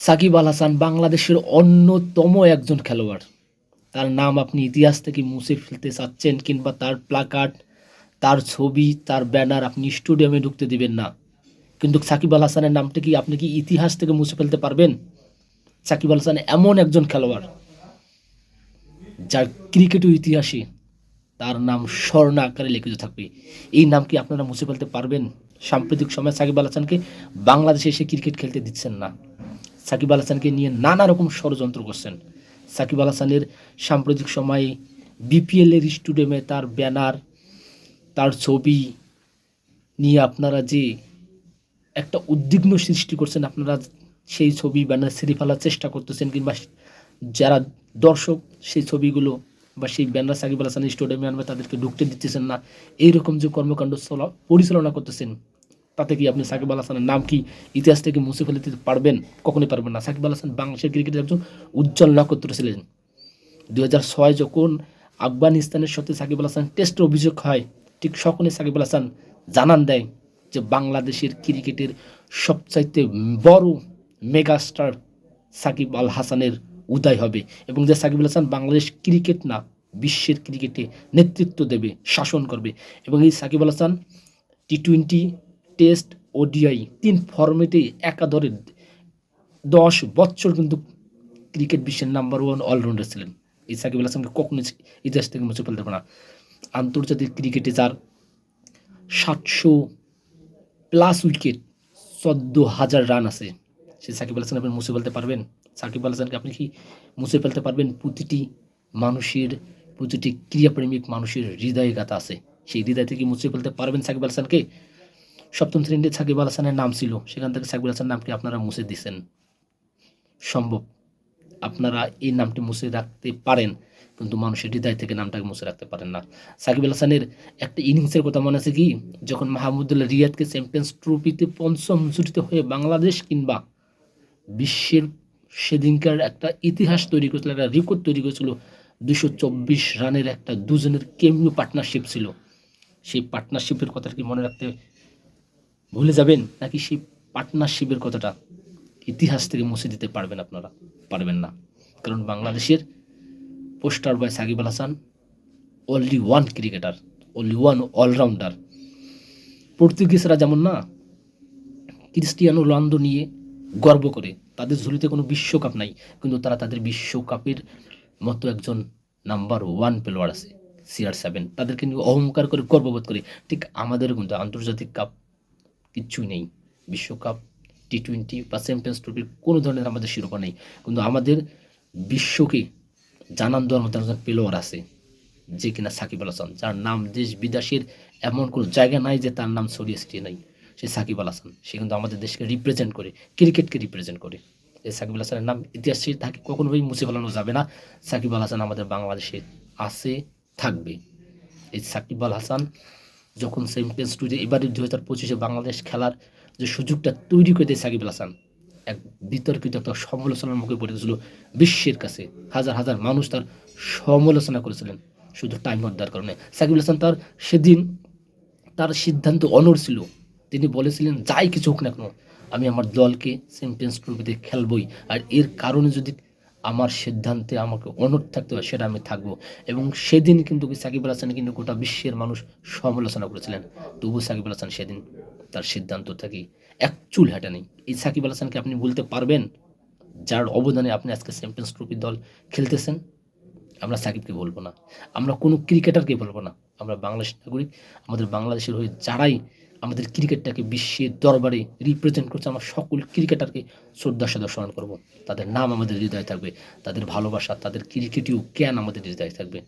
সাকিব আল হাসান বাংলাদেশের অন্যতম একজন খেলোয়াড়। তার নাম আপনি ইতিহাস থেকে মুছে ফেলতে চাচ্ছেন কিংবা তার প্লাকার্ড, তার ছবি, তার ব্যানার আপনি স্টেডিয়ামে ঢুকতে দিবেন না। কিন্তু সাকিব আল হাসানের নামটা কি আপনি কি ইতিহাস থেকে মুছে ফেলতে পারবেন? সাকিব আল হাসান এমন একজন খেলোয়াড় যার ক্রিকেট ইতিহাসে তার নাম স্বর্ণ আকারে লিখিত থাকবে। এই নাম কি আপনারা মুছে ফেলতে পারবেন? সাম্প্রতিক সময়ে সাকিব আল হাসানকে বাংলাদেশে এসে ক্রিকেট খেলতে দিচ্ছেন না। সাকিব আল হাসানকে নিয়ে নানা রকম ষড়যন্ত্র করছেন। সাকিব আল হাসানের সাম্প্রতিক সময়ে বিপিএলের স্টেডিয়ামে তার ব্যানার, তার ছবি নিয়ে আপনারা যে একটা উদ্বিগ্ন সৃষ্টি করছেন, আপনারা সেই ছবি ব্যানার ছিঁড়ে ফেলার চেষ্টা করতেছেন কিংবা যারা দর্শক সেই ছবিগুলো বা সেই ব্যানার সাকিব আল হাসান স্টেডিয়ামে আনবে তাদেরকে ঢুকতে দিতেছেন না, এইরকম যে কর্মকাণ্ড পরিচালনা করতেছেন, তাতে কি আপনি সাকিব আল হাসানের নাম কি ইতিহাস থেকে মুছে ফেলে দিতে পারবেন? কখনোই পারবেন না। সাকিব আল হাসান বাংলাদেশের ক্রিকেটের একজন উজ্জ্বল নক্ষত্র ছিলেন। 2006 যখন আফগানিস্তানের সাথে সাকিব আল হাসান টেস্টের অভিযোগ হয়, ঠিক সকলে সাকিব আল হাসান জানান দেয় যে বাংলাদেশের ক্রিকেটের সবচাইতে বড় মেগাস্টার সাকিব আল হাসানের উদয় হবে এবং যে সাকিব আল হাসান বাংলাদেশ ক্রিকেট না বিশ্বের ক্রিকেটে নেতৃত্ব দেবে, শাসন করবে। এবং এই সাকিব আল হাসান টি-20, টেস্ট, ওডিআই 3 ফরম্যাটে একাধারে 10 বছর কিন্তু ক্রিকেট বিশ্বের নাম্বার 1 অলরাউন্ডার ছিলেন। এই সাকিব আল হাসানকে কখনোই ইতিহাস থেকে মুছে ফেলতে পারে না। আন্তর্জাতিক ক্রিকেটে যার 700+ উইকেট, 14,000 রান আছে, সেই সাকিব আল হাসান আপনি মুছে ফেলতে পারবেন? সাকিব আল হাসানকে আপনি কি মুছে ফেলতে পারবেন? প্রতিটি ক্রীড়াপ্রেমিক মানুষের হৃদয়ে গাথা আছে, সেই হৃদয় থেকে মুছে ফেলতে পারবেন সাকিব আল হাসানকে? সপ্তম শ্রেণীতে সাকিব আল হাসানের নাম ছিল, সেখান থেকে সাকিব আল হাসানের নামকে আপনারা মুছে দিচ্ছেন। সম্ভব আপনারা এই নামটি মুছে রাখতে পারেন, কিন্তু মানুষের হৃদয় থেকে নামটাকে মুছে রাখতে পারেন না। সাকিব আল হাসানের একটা ইনিংসের কথা মনে আছে কি? যখন মাহমুদুল্লাহ রিয়াদকে চ্যাম্পিয়ন্স ট্রফিতে পঞ্চম জুটিতে হয়ে বাংলাদেশ কিংবা বিশ্বের সেদিনকার একটা ইতিহাস তৈরি করেছিল, একটা রেকর্ড তৈরি করেছিল। 224 রানের একটা দুজনের কেমিও পার্টনারশিপ ছিল। সেই পার্টনারশিপের কথাটা কি মনে রাখতে ভুলে যাবেন, নাকি সেই পার্টনারশিপের কথাটা ইতিহাস থেকে মুছে দিতে পারবেন? আপনারা পারবেন না, কারণ বাংলাদেশের poster boy Shakib Al Hasan only one cricketer, only one allrounder. পর্তুগিজরা যেমন না ক্রিস্টিয়ানো রোনালদো নিয়ে গর্ব করে, তাদের ঝুলিতে কোনো বিশ্বকাপ নাই, কিন্তু তারা তাদের বিশ্বকাপের মতো একজন নাম্বার 1 প্লেয়ার আছে CR7, তাদেরকে নিয়ে অহংকার করে গর্ববোধ করে। ঠিক আমাদেরও কিন্তু আন্তর্জাতিক কাপ কিচ্ছুই নেই, বিশ্বকাপ, টি-20 বা চ্যাম্পিয়ন্স ট্রফির কোনো ধরনের আমাদের শিরোপা নেই, কিন্তু আমাদের বিশ্বকে জানান দেওয়ার মতো একজন প্লেয়ার আছে যে কিনা সাকিব আল হাসান, যার নাম দেশ বিদেশের এমন কোনো জায়গা নাই যে তার নাম ছড়িয়ে ছিটিয়ে নাই। সে সাকিব আল হাসান, সে কিন্তু আমাদের দেশকে রিপ্রেজেন্ট করে, ক্রিকেটকে রিপ্রেজেন্ট করে। এই সাকিব আল হাসানের নাম ইতিহাসে তাকে কখনোই মুছে ফেলানো যাবে না। সাকিব আল হাসান আমাদের বাংলাদেশে আছে, থাকবে। এই সাকিব আল হাসান যখন চ্যাম্পিয়ন্স ট্রফি এবারে 2025-এ বাংলাদেশ খেলার যে সুযোগটা তৈরি করে দেয় সাকিব আল হাসান, এক বিতর্কিত একটা সমালোচনার মুখে পড়ে গেছিল বিশ্বের কাছে। হাজার হাজার মানুষ তার সমালোচনা করেছিলেন শুধু টাইম দেওয়ার কারণে। সাকিব আল হাসান সেদিন তার সিদ্ধান্ত অনড় ছিল। তিনি বলেছিলেন যাই কিছু হোক না কেন আমি আমার দলকে চ্যাম্পিয়ন্স ট্রফিতে খেলবই, আর এর কারণে যদি আমার সিদ্ধান্তে আমাকে অনড় থাকতে হয় সেটা আমি থাকবো। এবং সেদিন কিন্তু সাকিব আল হাসান কিন্তু গোটা বিশ্বের মানুষ সমালোচনা করেছিলেন, তবু সাকিব আল হাসান সেদিন তার সিদ্ধান্ত থেকে এক চুল হাঁটা নেই। এই সাকিব আল হাসানকে আপনি বলতে পারবেন যার অবদানে আপনি আজকে চ্যাম্পিয়ন্স ট্রফি দল খেলতেছেন? আমরা সাকিবকে বলবো না, আমরা কোনো ক্রিকেটারকে বলবো না। আমরা বাংলাদেশ নাগরিক, আমাদের বাংলাদেশের হয়ে যারাই আমাদের ক্রিকেটটাকে বিশ্বের দরবারে রিপ্রেজেন্ট করছে, আমরা সকল ক্রিকেটারকে শ্রদ্ধার সাথে স্মরণ করবো। তাদের নাম আমাদের হৃদয়ে থাকবে, তাদের ভালোবাসা, তাদের ক্রিকেটীয় জ্ঞান আমাদের হৃদয়ে থাকবে।